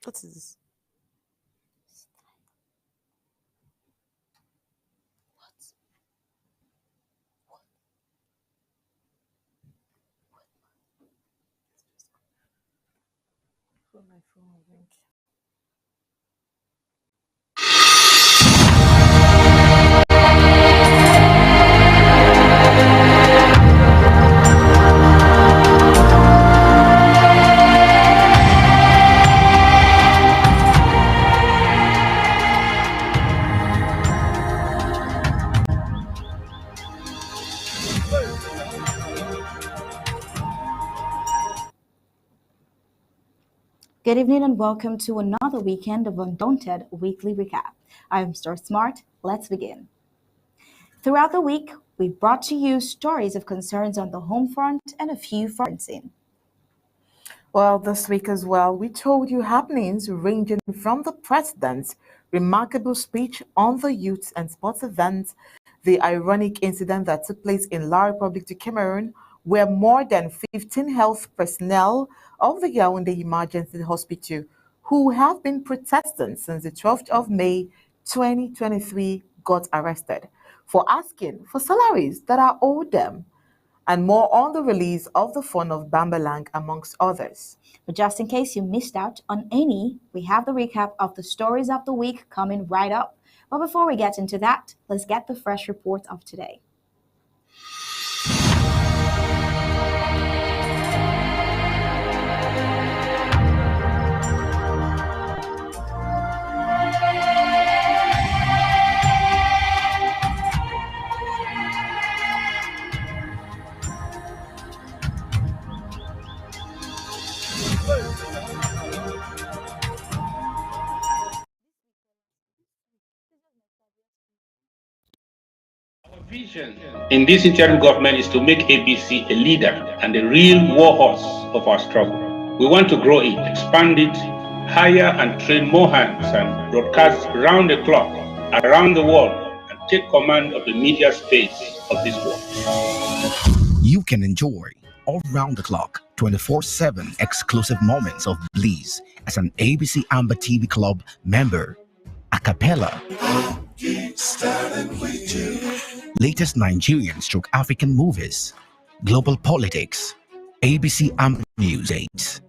What is this? Put my phone on drink. Good evening and welcome to another weekend of Undaunted Weekly Recap. I'm Star Smart. Let's begin. Throughout the week, we brought to you stories of concerns on the home front and a few foreign scene. Well, this week as well, we told you happenings ranging from the president's remarkable speech on the youth and sports event, the ironic incident that took place in La Republique du Cameroon, where more than 15 health personnel of the Yaoundé Emergency Hospital, who have been protesting since the 12th of May 2023, got arrested for asking for salaries that are owed them, and more on the release of the fund of Bambalang, amongst others. But just in case you missed out on any, we have the recap of the stories of the week coming right up. But before we get into that, let's get the fresh report of today. Vision in this interim government is to make ABC a leader and a real warhorse of our struggle. We want to grow it, expand it, hire and train more hands, and broadcast round the clock, around the world, and take command of the media space of this world. You can enjoy all round the clock, 24/7 exclusive moments of bliss as an ABC Amba TV Club member. A cappella. Latest Nigerian / African movies, global politics, ABC Amba News 8,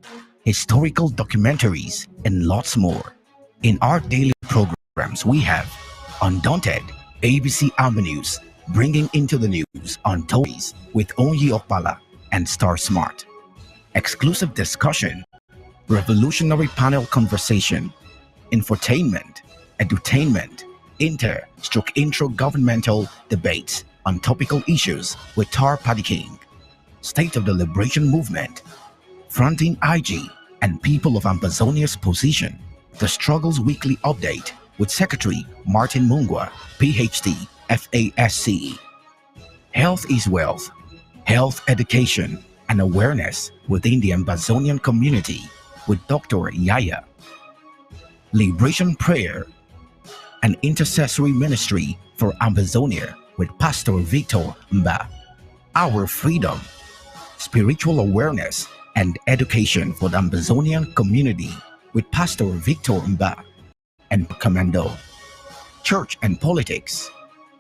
historical documentaries, and lots more. In our daily programs, we have Undaunted, ABC Amba News, bringing into the news on Tories with Onyi Okpala and Star Smart. Exclusive discussion, revolutionary panel conversation, infotainment, edutainment, intro governmental debates on topical issues with Tar Paddy King, State of the Liberation Movement, fronting IG and people of Ambazonia's position, the Struggles Weekly Update with Secretary Martin Mungwa, PhD, FASC. Health is wealth, health education and awareness within the Ambazonian community with Dr. Yaya. Liberation Prayer, an intercessory ministry for Ambazonia with Pastor Victor Amba. Our Freedom, spiritual awareness and education for the Ambazonian community with Pastor Victor Amba. And Commando, Church and Politics,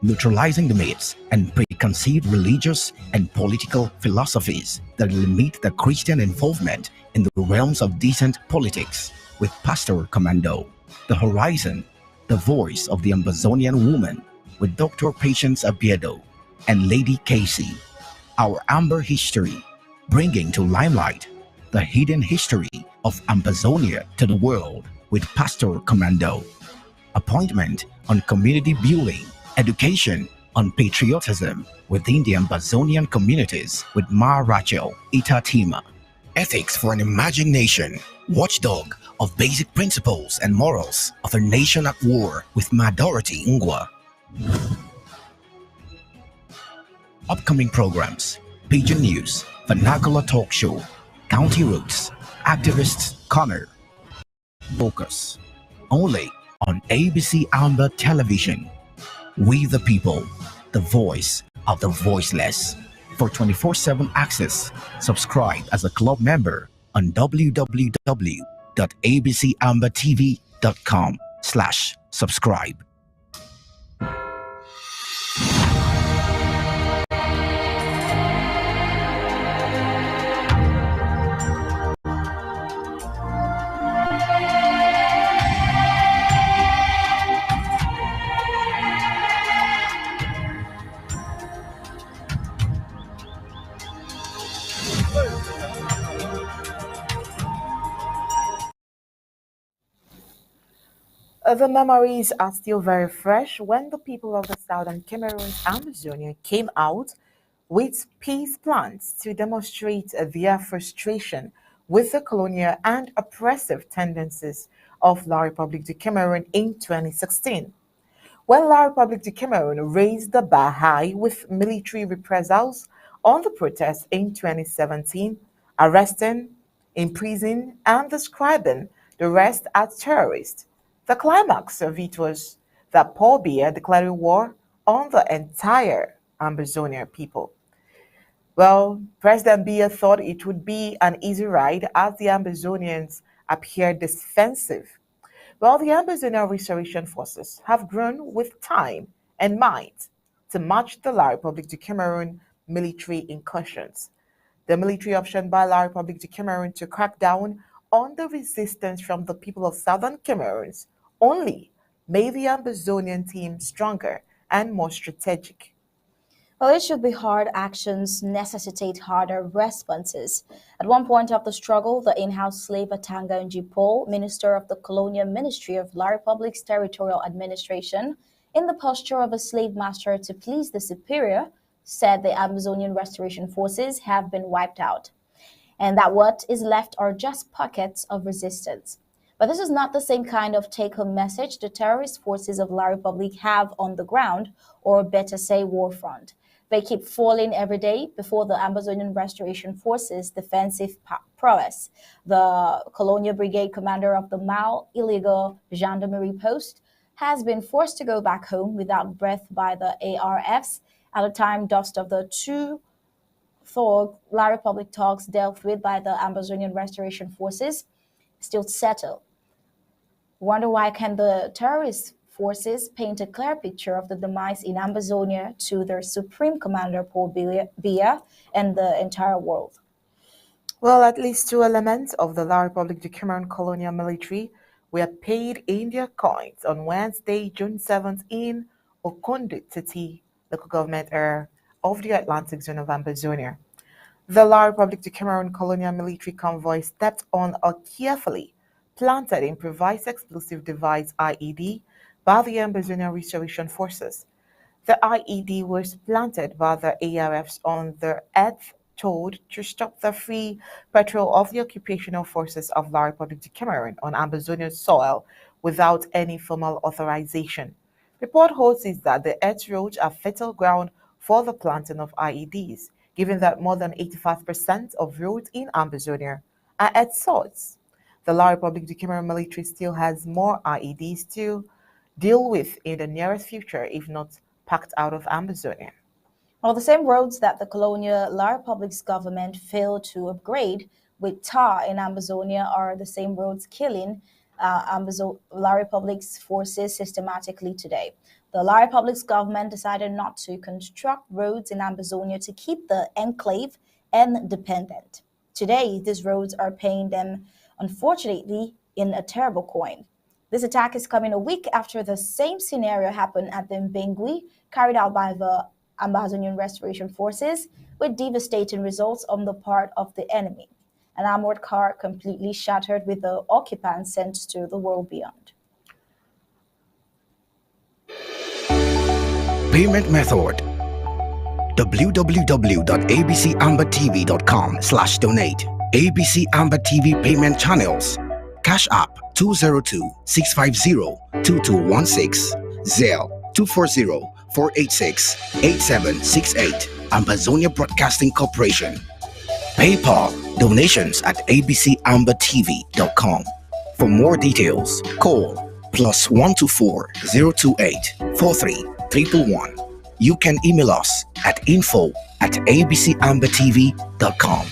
neutralizing the myths and preconceived religious and political philosophies that limit the Christian involvement in the realms of decent politics with Pastor Commando. The Horizon, the voice of the Ambazonian woman with Dr. Patience Abiedo and Lady Casey. Our Amber History, bringing to limelight the hidden history of Ambazonia to the world with Pastor Commando. Appointment on community building, education on patriotism within the Ambazonian communities with Ma Rachel Itatima. Ethics for an Imagination, watchdog of basic principles and morals of a nation at war with Ma Dorothy Ngwa. Upcoming programs, Pigeon News, Vernacular Talk Show, County Roots, Activists Corner. Focus, only on ABC Amba Television. We the people, the voice of the voiceless. For 24/7 access, subscribe as a club member on www.abcamba.com. www.abcambertv.com/subscribe. The memories are still very fresh when the people of the southern Cameroon's Amazonia came out with peace plans to demonstrate their frustration with the colonial and oppressive tendencies of La République du Cameroon in 2016. When La République du Cameroon raised the bar high with military reprisals on the protests in 2017, arresting, imprisoning, and describing the rest as terrorists. The climax of it was that Paul Biya declared war on the entire Ambazonia people. Well, President Biya thought it would be an easy ride as the Ambazonians appeared defensive. Well, the Ambazonia Restoration Forces have grown with time and might to match the La République du Cameroon military incursions. The military option by La République du Cameroon to crack down on the resistance from the people of southern Cameroons only made the Ambazonian team stronger and more strategic. Well, it should be hard actions necessitate harder responses. At one point of the struggle, the in-house slave Atanga Njipol, minister of the Colonial Ministry of La Republic's Territorial Administration, in the posture of a slave master to please the superior, said the Amazonian Restoration Forces have been wiped out, and that what is left are just pockets of resistance. But this is not the same kind of take-home message the terrorist forces of La Republique have on the ground, or better say, war front. They keep falling every day before the Amazonian Restoration Forces' defensive prowess. The Colonial Brigade commander of the Mao illegal gendarmerie post has been forced to go back home without breath by the ARFs at a time dust of the two La Republic talks dealt with by the Amazonian Restoration Forces still settle. Wonder why can the terrorist forces paint a clear picture of the demise in Ambazonia to their supreme commander Paul Biya and the entire world? Well, at least two elements of the La République du Cameroon colonial military were paid in their coins on Wednesday, June 7th in Okondo Titi, local government area of the Atlantic zone of Ambazonia. The La République du Cameroon colonial military convoy stepped on a carefully planted improvised explosive device IED by the Ambazonia Restoration Forces. The IED was planted by the ARFs on the earth told to stop the free patrol of the occupational forces of La République du Cameroon on Ambazonian soil without any formal authorization. Report holds is that the earth roads are fertile ground for the planting of IEDs, given that more than 85% of roads in Ambazonia are earth soils. The La République du Cameroon military still has more IEDs to deal with in the nearest future, if not packed out of Ambazonia. Well, the same roads that the colonial La Republic's government failed to upgrade with tar in Ambazonia are the same roads killing La Republic's forces systematically today. The La Republic's government decided not to construct roads in Ambazonia to keep the enclave independent. Today, these roads are paying them, unfortunately, in a terrible coin. This attack is coming a week after the same scenario happened at the Mbengui, carried out by the Amazonian Restoration Forces, with devastating results on the part of the enemy. An armored car completely shattered with the occupants sent to the world beyond. Payment method: www.abcambertv.com/donate. ABC Amber TV payment channels: Cash App 202-650-2216, Zelle 240-486-8768, Ambazonia Broadcasting Corporation. PayPal donations at abcambertv.com. For more details, call +124 028 43 111. You can email us at info@abcambertv.com.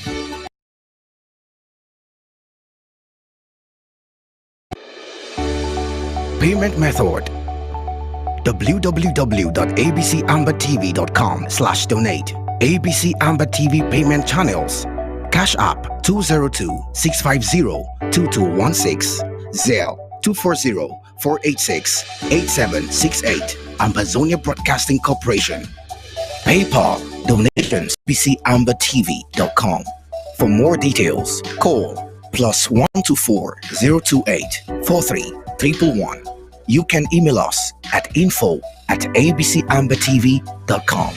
Payment method: www.abcambertv.com/donate. ABC Amber TV payment channels: Cash App 202-650-2216, Zelle 240-486-8768, Ambazonia Broadcasting Corporation. PayPal donations abcambertv.com. For more details, call +124-028-43-111. You can email us at info@abcambertv.com.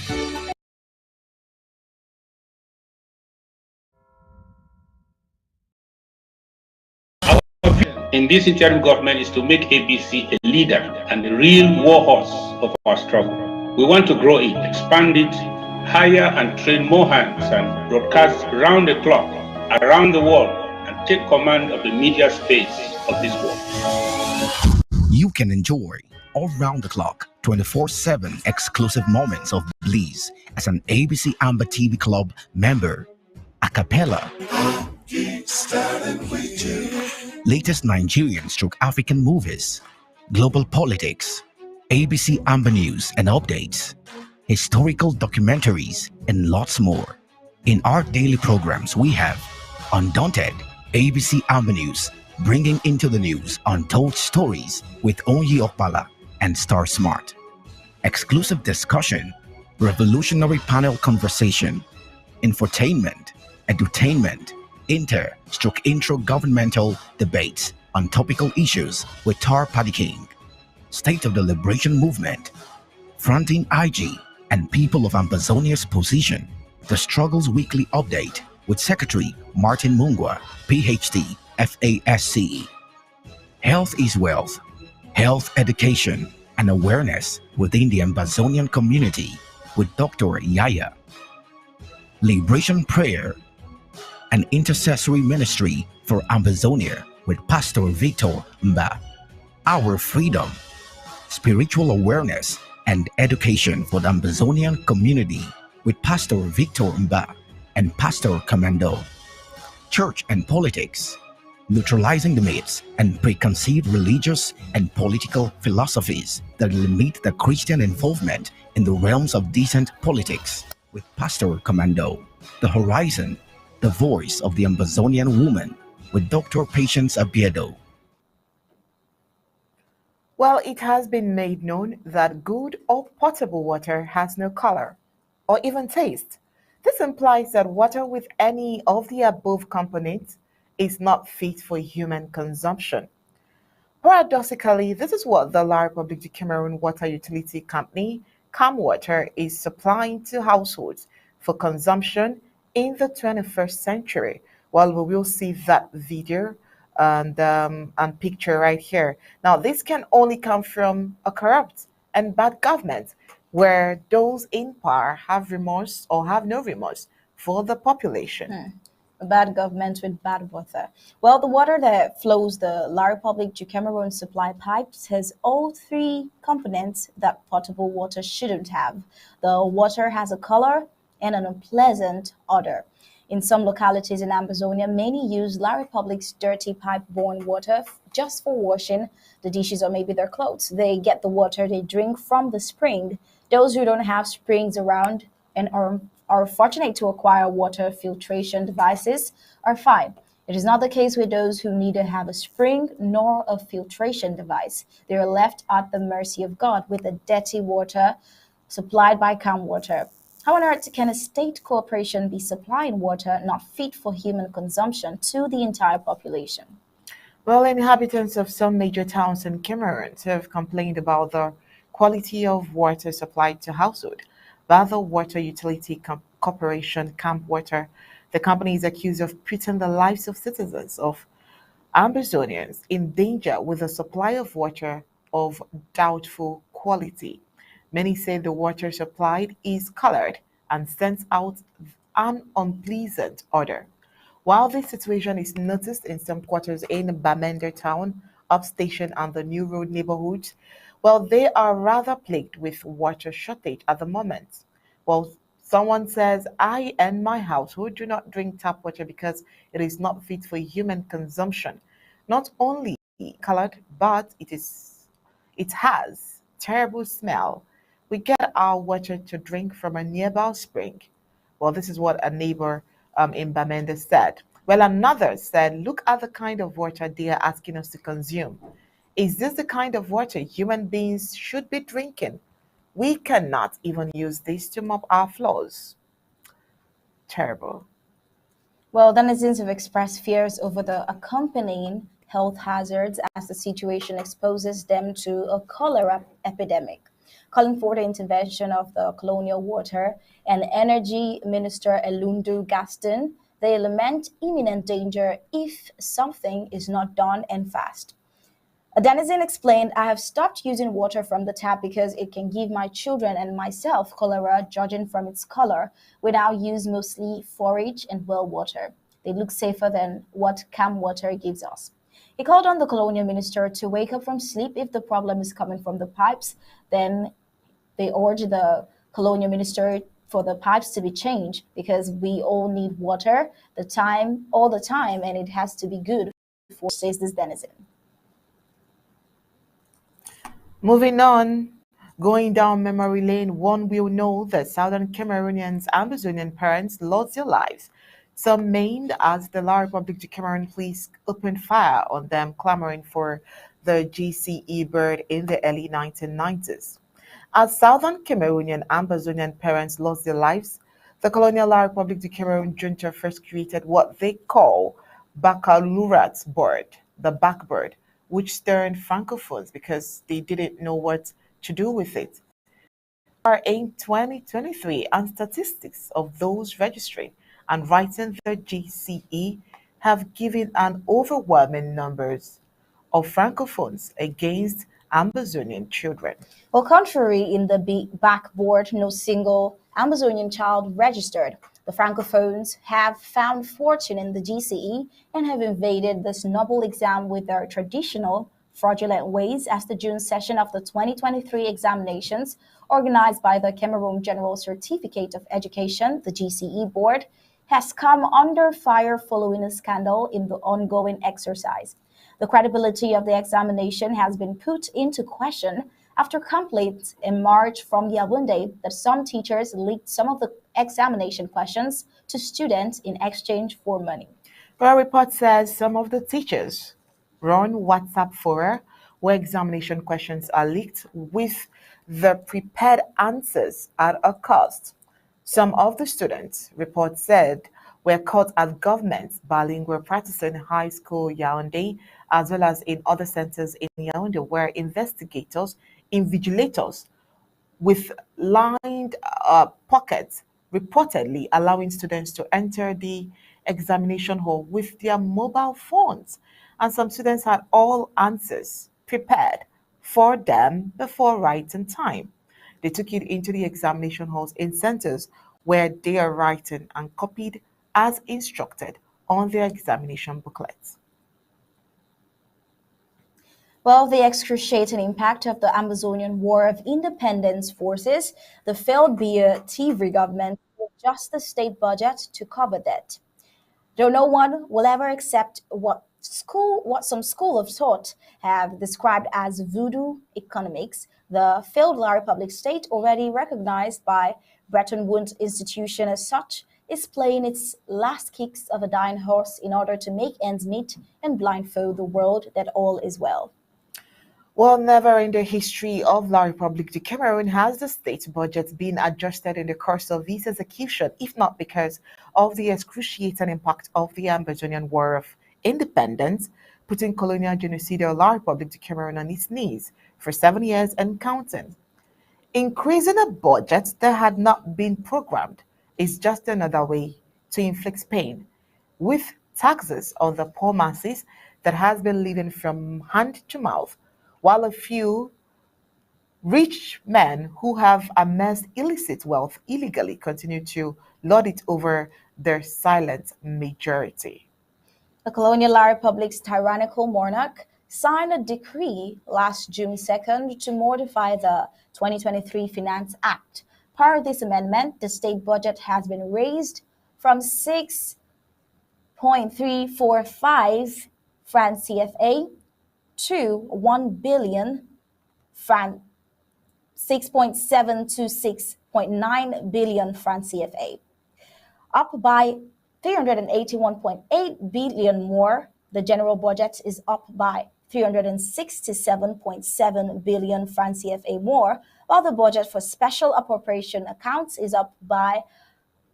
In this interim government is to make APC a leader and the real war horse of our struggle. We want to grow it, expand it, hire and train more hands, and broadcast round the clock, around the world, and take command of the media space of this world. You can enjoy all round the clock, 24/7 exclusive moments of bliss as an ABC Amber TV Club member. A cappella. Latest Nigerian stroke African movies, global politics, ABC Amber News and updates, historical documentaries, and lots more. In our daily programs, we have Undaunted, ABC Amber News, bringing into the news untold stories with Onyi Okpala and Star Smart. Exclusive discussion, revolutionary panel conversation, infotainment, edutainment, intro governmental debates on topical issues with Tar Paddy King, State of the Liberation Movement, Fronting IG and People of Ambazonia's Position, the Struggles Weekly Update with Secretary Martin Mungwa, PhD, FASCE. Health is Wealth, Health Education and Awareness within the Ambazonian Community with Dr. Yaya. Liberation Prayer, an intercessory ministry for Ambazonia with Pastor Victor Amba. Our Freedom, spiritual awareness and education for the Ambazonian community with Pastor Victor Amba and Pastor Commando. Church and Politics, neutralizing the myths and preconceived religious and political philosophies that limit the Christian involvement in the realms of decent politics with Pastor Commando. The Horizon, the voice of the Ambazonian woman with Dr. Patience Abiedo. Well, it has been made known that good or potable water has no color or even taste. This implies that water with any of the above components is not fit for human consumption. Paradoxically, this is what the La République du Cameroon Water Utility Company, CamWater, is supplying to households for consumption in the 21st century. Well, we will see that video and picture right here. Now, this can only come from a corrupt and bad government where those in power have remorse or have no remorse for the population. Bad government with bad water. Well, the water that flows the La République du Cameroon supply pipes has all three components that potable water shouldn't have. The water has a color and an unpleasant odor. In some localities in Amazonia, many use La République's dirty pipe-borne water just for washing the dishes or maybe their clothes. They get the water they drink from the spring. Those who don't have springs around and are fortunate to acquire water filtration devices are fine. It is not the case with those who neither have a spring nor a filtration device. They are left at the mercy of God with the dirty water supplied by CamWater. How on earth can a state corporation be supplying water not fit for human consumption to the entire population? Well, inhabitants of some major towns in Cameroon have complained about the quality of water supplied to households by the Water Utility Corporation CamWater. The company is accused of putting the lives of citizens of Ambazonians in danger with a supply of water of doubtful quality. Many say the water supplied is colored and sends out an unpleasant odor. While this situation is noticed in some quarters in Bamenda town, upstation and the New Road neighborhoods, well, they are rather plagued with water shortage at the moment. Well, someone says, I and my household do not drink tap water because it is not fit for human consumption. Not only colored, but it is It has terrible smell. We get our water to drink from a nearby spring. Well, this is what a neighbor in Bamenda said. Well, another said, look at the kind of water they are asking us to consume. Is this the kind of water human beings should be drinking? We cannot even use this to mop our floors. Terrible. Well, denizens have expressed fears over the accompanying health hazards as the situation exposes them to a cholera epidemic, calling for the intervention of the colonial water and energy minister Elundu Gaston. They lament imminent danger if something is not done and fast. A denizen explained, I have stopped using water from the tap because it can give my children and myself cholera, judging from its color. We now use mostly forage and well water. They look safer than what cam water gives us. He called on the colonial minister to wake up from sleep if the problem is coming from the pipes. Then they urged the colonial minister for the pipes to be changed because we all need water all the time, and it has to be good for, says this denizen. Moving on, going down memory lane, one will know that Southern Cameroonians and Amazonian parents lost their lives. Some maimed as the La Republic du Cameroon police opened fire on them, clamoring for the GCE bird in the early 1990s. As Southern Cameroonian and Amazonian parents lost their lives, the colonial La Republic du Cameroon junta first created what they call baccalaureate bird, the backbird, which stirred francophones because they didn't know what to do with it. Are in 2023, and statistics of those registering and writing the GCE have given an overwhelming numbers of francophones against Amazonian children. Well, contrary in the backboard, no single Amazonian child registered. The Francophones have found fortune in the GCE and have invaded this noble exam with their traditional fraudulent ways as the June session of the 2023 examinations, organized by the Cameroon General Certificate of Education, the GCE board, has come under fire following a scandal in the ongoing exercise. The credibility of the examination has been put into question after complaints emerged from Yaoundé that some teachers leaked some of the examination questions to students in exchange for money. A report says some of the teachers run WhatsApp fora where examination questions are leaked with the prepared answers at a cost. Some of the students, report said, were caught at government bilingual practice in high school Yaoundé as well as in other centers in Yaoundé where investigators, invigilators with lined pockets, reportedly allowing students to enter the examination hall with their mobile phones. And some students had all answers prepared for them before writing time. They took it into the examination halls in centers where they are writing and copied as instructed on their examination booklets. Well, the excruciating impact of the Amazonian War of Independence forces the failed Tivri government to adjust the state budget to cover that. Though no one will ever accept what some school of thought have described as voodoo economics, the failed La Republic state, already recognized by Bretton Woods institution as such, is playing its last kicks of a dying horse in order to make ends meet and blindfold the world that all is well. Well, never in the history of La Republique du Cameroon has the state budget been adjusted in the course of its execution, if not because of the excruciating impact of the Amazonian War of Independence, putting colonial genocidal La Republique du Cameroon on its knees for 7 years and counting. Increasing a budget that had not been programmed is just another way to inflict pain, with taxes on the poor masses that has been living from hand to mouth, while a few rich men who have amassed illicit wealth illegally continue to lord it over their silent majority. The colonial La Republic's tyrannical monarch signed a decree last June 2nd to modify the 2023 Finance Act. Per this amendment, the state budget has been raised from 6.345 francs CFA to 1 billion franc 6.7 to 6.9 billion franc CFA, up by 381.8 billion more. The general budget is up by 367.7 billion franc CFA more, while the budget for special appropriation accounts is up by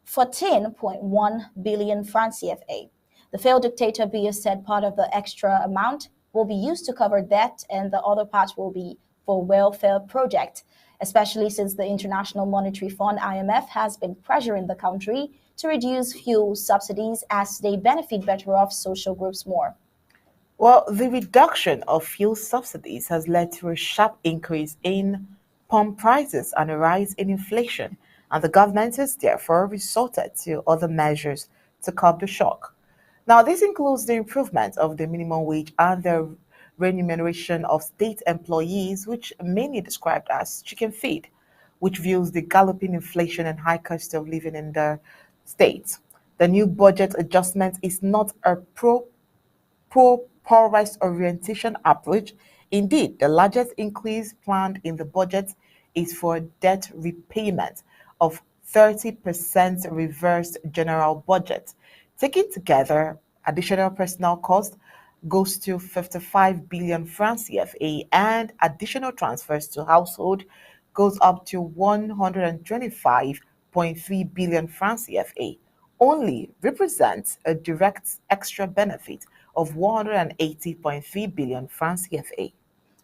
14.1 billion franc CFA. The failed dictator Biya said part of the extra amount will be used to cover debt and the other part will be for welfare projects, especially since the International Monetary Fund IMF has been pressuring the country to reduce fuel subsidies as they benefit better off social groups more. Well, the reduction of fuel subsidies has led to a sharp increase in pump prices and a rise in inflation, and the government has therefore resorted to other measures to curb the shock. Now, this includes the improvement of the minimum wage and the remuneration of state employees, which many described as chicken feed, which views the galloping inflation and high cost of living in the states. The new budget adjustment is not a pro-poorest orientation approach. Indeed, the largest increase planned in the budget is for debt repayment of 30% reversed general budget. Taken together, additional personnel cost goes to 55 billion francs CFA and additional transfers to household goes up to 125.3 billion francs CFA only represents a direct extra benefit of 180.3 billion francs CFA.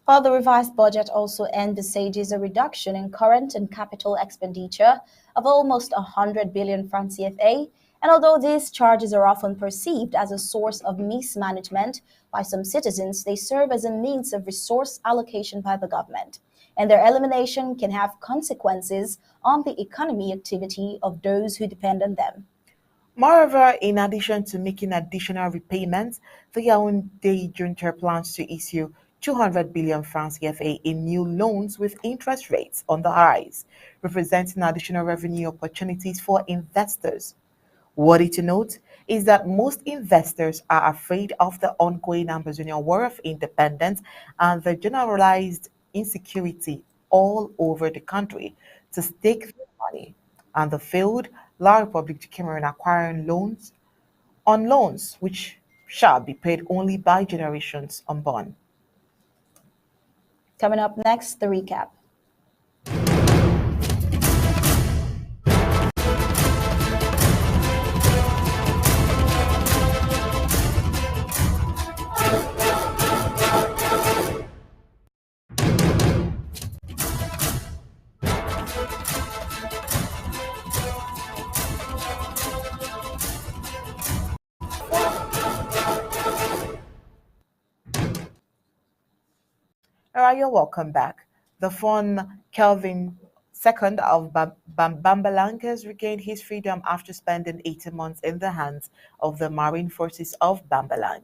While the revised budget also envisages a reduction in current and capital expenditure of almost 100 billion francs CFA, and although these charges are often perceived as a source of mismanagement by some citizens, they serve as a means of resource allocation by the government, and their elimination can have consequences on the economy activity of those who depend on them. Moreover, in addition to making additional repayments, the Yaoundé junta plans to issue 200 billion francs CFA in new loans with interest rates on the rise, representing additional revenue opportunities for investors. Worthy to note is that most investors are afraid of the ongoing Ambazonian War of Independence and the generalized insecurity all over the country to stake their money, and the failed La Republique du Cameroon acquiring loans on loans which shall be paid only by generations unborn. Coming up next, the recap. All right, you're welcome back. The fun Kelvin II of Bambalang has regained his freedom after spending 18 months in the hands of the Marine Forces of Bambalang.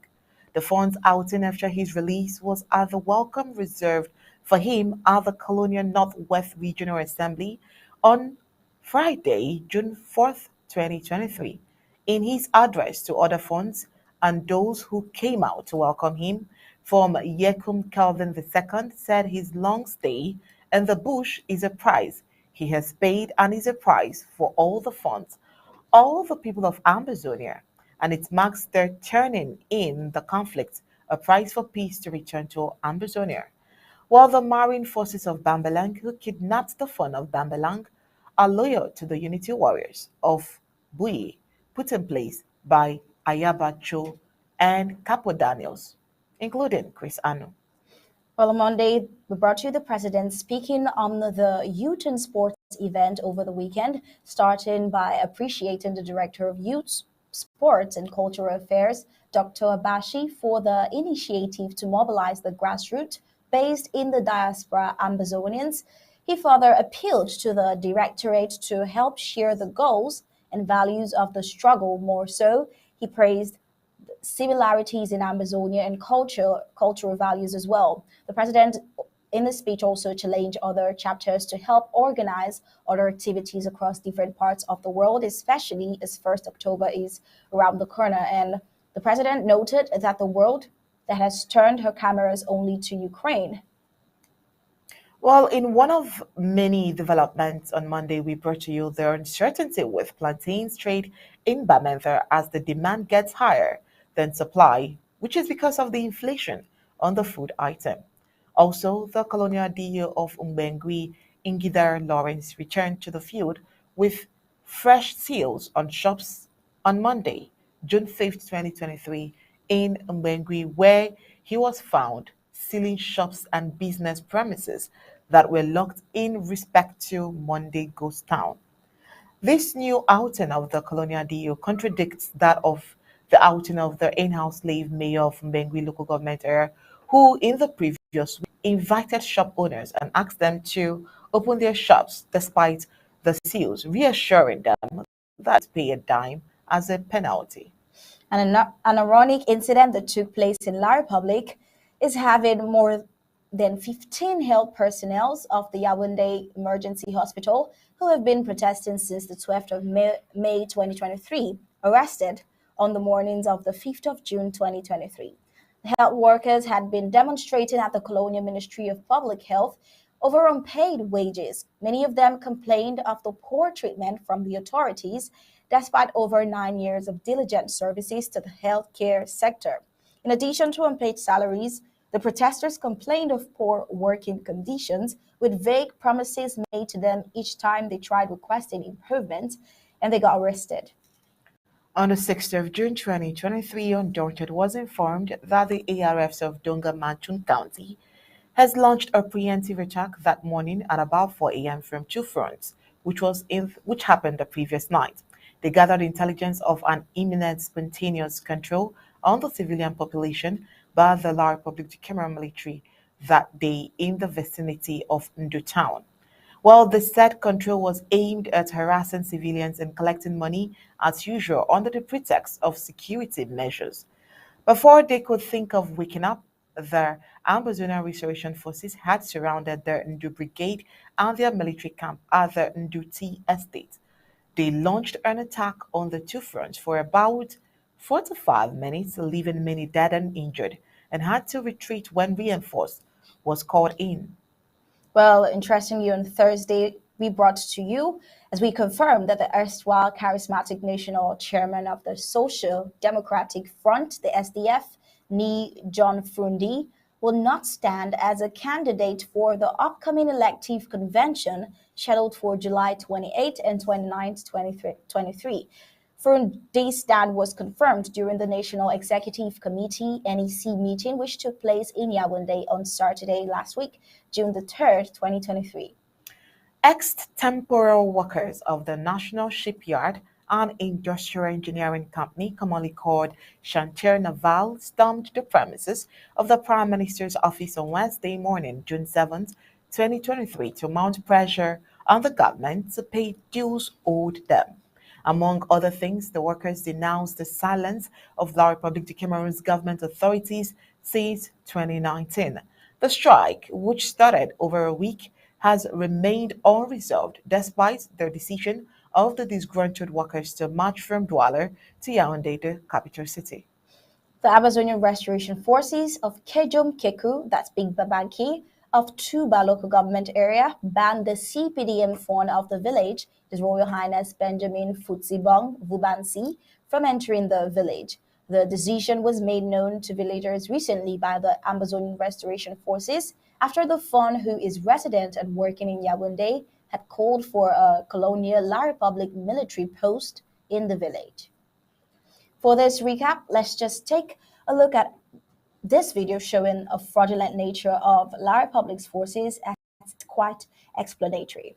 The fun's outing after his release was at the welcome reserved for him at the Colonial Northwest Regional Assembly on Friday, June 4th, 2023. In his address to other funds and those who came out to welcome him, from Yekum Calvin II said his long stay in the bush is a price he has paid and is a price for all the funds, all the people of Amazonia, and it marks their turning in the conflict, a price for peace to return to Amazonia. While the Marine Forces of Bambalang, who kidnapped the fun of Bambalang, are loyal to the unity warriors of Bui, put in place by Ayaba Cho and Capo Daniels, including Chris Anu. Well, on Monday, we brought you the president speaking on the youth and sports event over the weekend, starting by appreciating the director of youth, sports, and cultural affairs, Dr. Abashi, for the initiative to mobilize the grassroots based in the diaspora Ambazonians. He further appealed to the directorate to help share the goals and values of the struggle. More so, he praised similarities in Amazonia and cultural values as well. The president in the speech also challenged other chapters to help organize other activities across different parts of the world, especially as 1st October is around the corner. And the president noted that the world that has turned her cameras only to Ukraine. Well, in one of many developments on Monday, we brought to you the uncertainty with plantains trade in Bamenda as the demand gets higher than supply, which is because of the inflation on the food item. Also, the colonial DO of Umbengui, Ingidar Lawrence, returned to the field with fresh seals on shops on Monday, June 5th, 2023, in Umbengui, where he was found sealing shops and business premises that were locked in respect to Monday Ghost Town. This new outing of the colonial DO contradicts that of the outing of the in-house slave mayor of Mbengui local government area, who in the previous week invited shop owners and asked them to open their shops despite the seals, reassuring them that pay a dime as a penalty. And an ironic incident that took place in La Republic is having more than 15 health personnel of the Yaoundé Emergency Hospital who have been protesting since the 12th of May 2023 arrested on the mornings of the 5th of June 2023. The health workers had been demonstrating at the Colonial Ministry of Public Health over unpaid wages. Many of them complained of the poor treatment from the authorities despite over 9 years of diligent services to the healthcare sector. In addition to unpaid salaries, the protesters complained of poor working conditions with vague promises made to them each time they tried requesting improvement, and they got arrested. On the 6th of June 2023, Undaunted was informed that the ARFs of Donga Manchun County has launched a preemptive attack that morning at about 4 a.m. from two fronts, which happened the previous night. They gathered intelligence of an imminent spontaneous control on the civilian population by the La Republic Cameroon military that day in the vicinity of Ndu town. While the said control was aimed at harassing civilians and collecting money as usual under the pretext of security measures. Before they could think of waking up, the Ambazona Restoration Forces had surrounded the Ndu Brigade and their military camp at the Ndu Tea Estate. They launched an attack on the two fronts for about 45 minutes, leaving many dead and injured, and had to retreat when reinforced was called in. Well, interestingly, on Thursday, we brought to you as we confirmed that the erstwhile charismatic national chairman of the Social Democratic Front, the SDF, Ni John Frundi, will not stand as a candidate for the upcoming elective convention scheduled for July 28 and 29, 2023. Frundi's stand was confirmed during the National Executive Committee NEC meeting, which took place in Yaoundé on Saturday last week, June the 3rd, 2023. Ex-temporal workers of the National Shipyard and Industrial Engineering Company, commonly called Chantier Naval, stormed the premises of the Prime Minister's office on Wednesday morning, June 7th, 2023, to mount pressure on the government to pay dues owed them. Among other things, the workers denounced the silence of La République du Cameroon's government authorities since 2019. The strike, which started over a week, has remained unresolved despite the decision of the disgruntled workers to march from Douala to Yaoundé, the capital city. The Amazonian Restoration Forces of Kejom Keku, that's Big Babanki, of Tuba local government area, banned the CPDM fund of the village, His Royal Highness Benjamin Futsibong Vubansi, from entering the village. The decision was made known to villagers recently by the Amazonian Restoration Forces after the fund, who is resident and working in Yaoundé, had called for a colonial La Republic military post in the village. For this recap, let's just take a look at this video showing a fraudulent nature of La Republic's forces, as it's quite explanatory.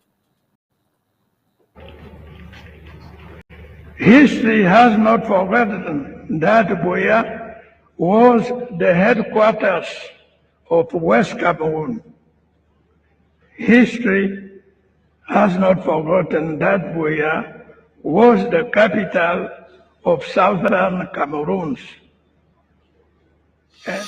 History has not forgotten that Buea was the headquarters of West Cameroon. History has not forgotten that Buea was the capital of southern Cameroon. And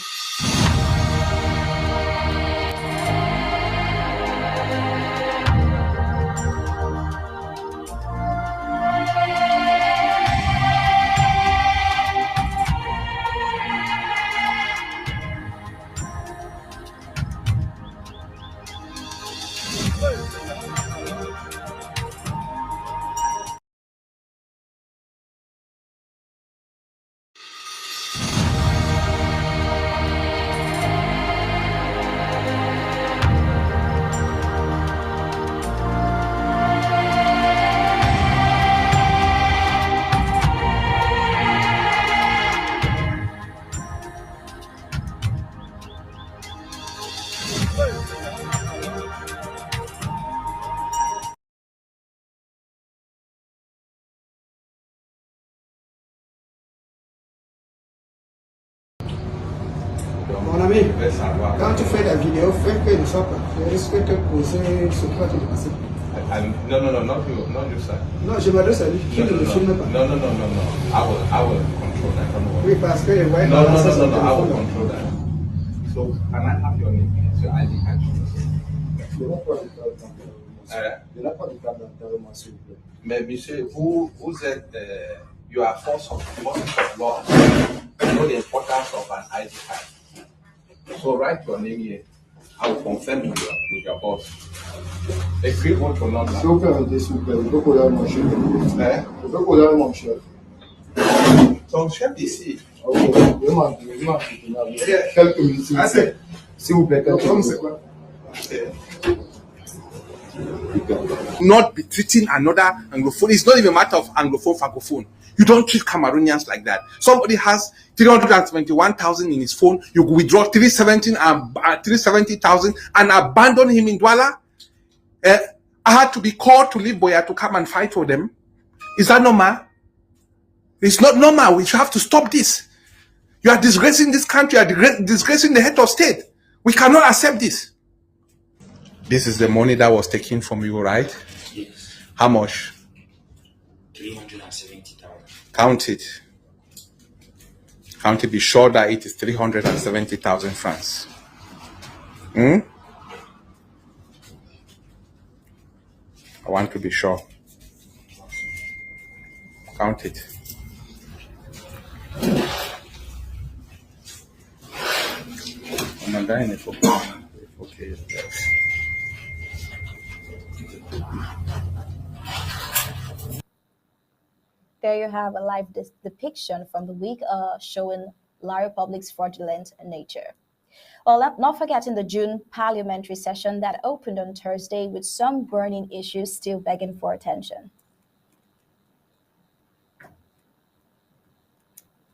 Mon ami, quand tu fais la vidéo, fais que ne soit pas. Je risque de te poser ce que tu passé. No, not you, not you, sir. Non, je m'adresse à lui. Qui ne me filme pas. No. I will control that. Don't worry. Oui, parce que les voix. No. I will control that. So, can I have your name, please? Your ID card. Je n'ai pas de carte d'enterrement, s'il vous plaît. Mais monsieur, vous êtes, you are forces of law. You know the importance of an ID card. So write your name here. I will confirm with your boss. Écrivez votre nom là. S'il vous plaît, s'il vous plaît, je peux coller mon chef. Je peux coller mon chef. Ton chef ici. Ok, vraiment, quelques minutes, s'il vous plaît. Quelques minutes. C'est quoi? Not be treating another Anglophone. It's not even a matter of Anglophone, Francophone. You don't treat Cameroonians like that. Somebody has 321,000 in his phone. You withdraw 370,000 and abandon him in Douala. I had to be called to leave Boya to come and fight for them. Is that normal? It's not normal. We have to stop this. You are disgracing this country. You are disgracing the head of state. We cannot accept this. This is the money that was taken from you, right? Yes. How much? 370,000. Count it. Count it. Be sure that it is 370,000 francs. I want to be sure. Count it. Okay. There you have a live depiction from the week showing La Republic's fraudulent nature. Well, not forgetting the June parliamentary session that opened on Thursday with some burning issues still begging for attention.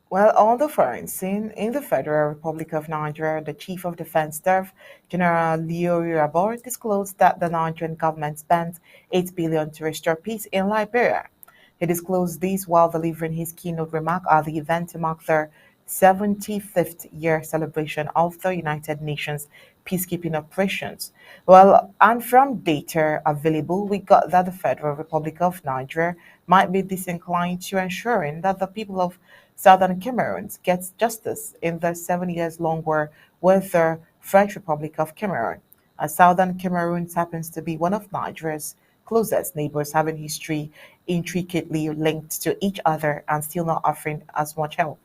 Well, on the foreign scene, in the Federal Republic of Nigeria, the Chief of Defense Staff, General Leo Rabor, disclosed that the Nigerian government spent $8 billion to restore peace in Liberia. He disclosed this while delivering his keynote remark at the event to mark the 75th year celebration of the United Nations peacekeeping operations. Well, and from data available, we got that the Federal Republic of Nigeria might be disinclined to ensuring that the people of Southern Cameroon gets justice in the 7 years long war with the French Republic of Cameroon. As Southern Cameroon happens to be one of Nigeria's closest neighbors, having history intricately linked to each other and still not offering as much help.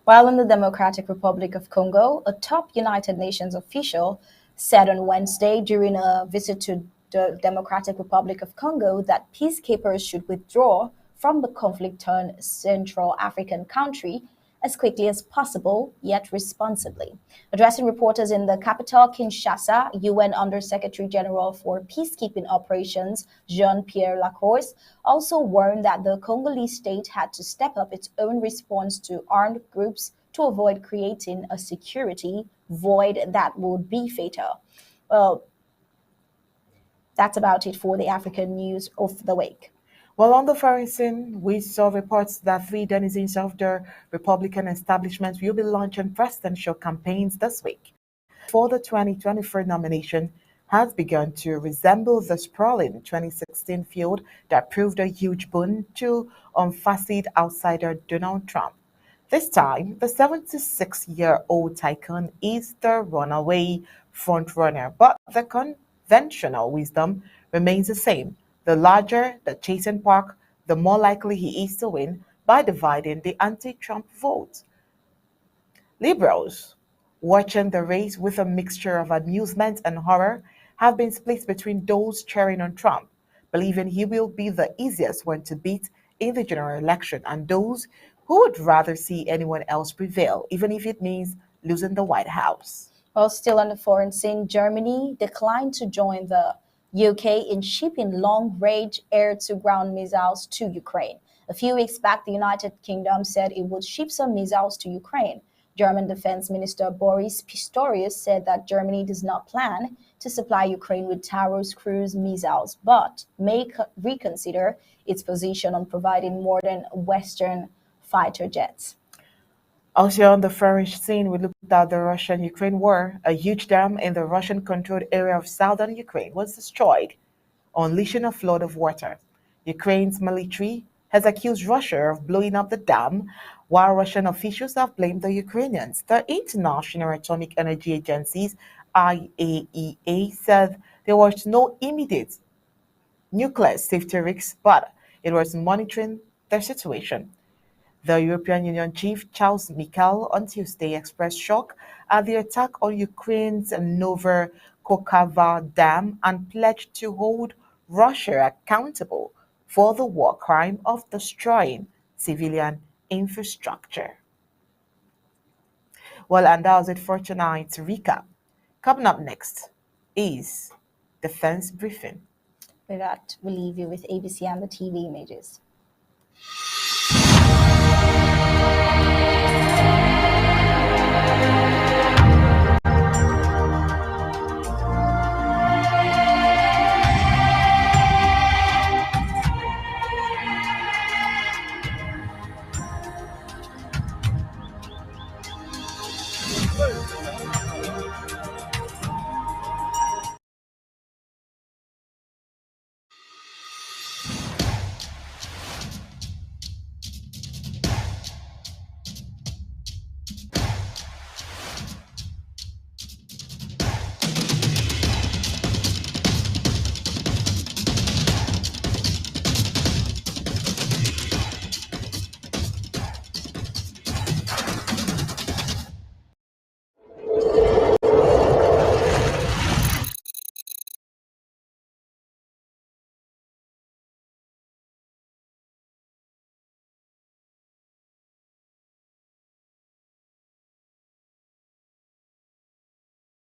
While in the Democratic Republic of Congo, a top United Nations official said on Wednesday during a visit to the Democratic Republic of Congo that peacekeepers should withdraw from the conflict-torn Central African country as quickly as possible, yet responsibly. Addressing reporters in the capital, Kinshasa, UN Under-Secretary General for Peacekeeping Operations, Jean-Pierre Lacroix, also warned that the Congolese state had to step up its own response to armed groups to avoid creating a security void that would be fatal. Well, that's about it for the African news of the week. Well, on the foreign scene, we saw reports that 3 denizens of the Republican establishment will be launching presidential campaigns this week. For the 2024 nomination has begun to resemble the sprawling 2016 field that proved a huge boon to unfancied outsider Donald Trump. This time, the 76-year-old tycoon is the runaway frontrunner, but the conventional wisdom remains the same. The larger the chasing park, the more likely he is to win by dividing the anti-Trump vote. Liberals, watching the race with a mixture of amusement and horror, have been split between those cheering on Trump, believing he will be the easiest one to beat in the general election, and those who would rather see anyone else prevail, even if it means losing the White House. While still on the foreign scene, Germany declined to join the UK in shipping long-range air-to-ground missiles to Ukraine. A few weeks back, the United Kingdom said it would ship some missiles to Ukraine. German Defense Minister Boris Pistorius said that Germany does not plan to supply Ukraine with Taurus cruise missiles, but may reconsider its position on providing modern Western fighter jets. Also on the French scene, we looked at the Russian-Ukraine war. A huge dam in the Russian-controlled area of southern Ukraine was destroyed, unleashing a flood of water. Ukraine's military has accused Russia of blowing up the dam, while Russian officials have blamed the Ukrainians. The International Atomic Energy Agency's IAEA said there was no immediate nuclear safety risks, but it was monitoring the situation. The European Union chief Charles Michel on Tuesday expressed shock at the attack on Ukraine's Novokokava dam and pledged to hold Russia accountable for the war crime of destroying civilian infrastructure. Well, and that was it for tonight's recap. Coming up next is Defense Briefing. With that, we leave you with ABC and the TV images.